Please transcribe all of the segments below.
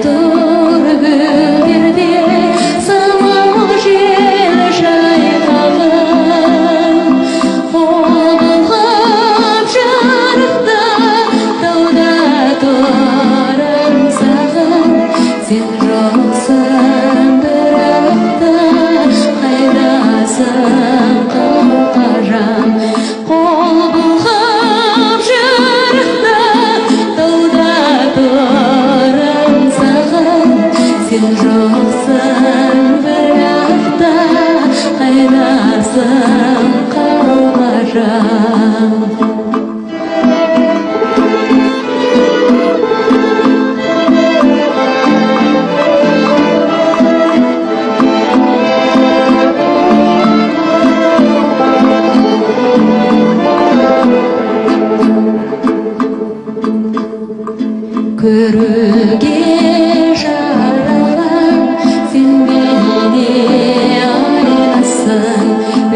Төргүлдерде самал жел жайқаған, қолғап жарықта тауда тұрам саған. Сен жоқсың бірақта, қайдасың қалқажан. Қолғап жарықта тауда тұрам саған. Сен жоқсың бірақта, қайдасың қалқажан. Көруге жаралған сен менен айнасың,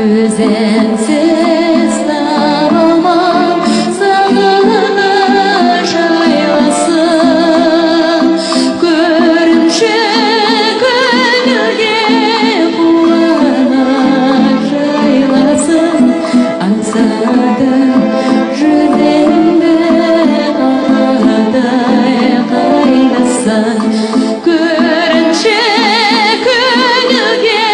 өзіңсіз табылмам сағыныш айласын. Көрінші көңілге қуаныш жайласын, аңсадым жүзіңді көрінші көңілге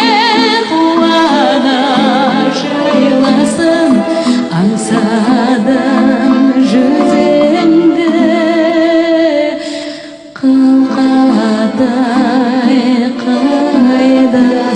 қуаныш жайласын, аңсадым жүзіңді қылқадай қайдасың.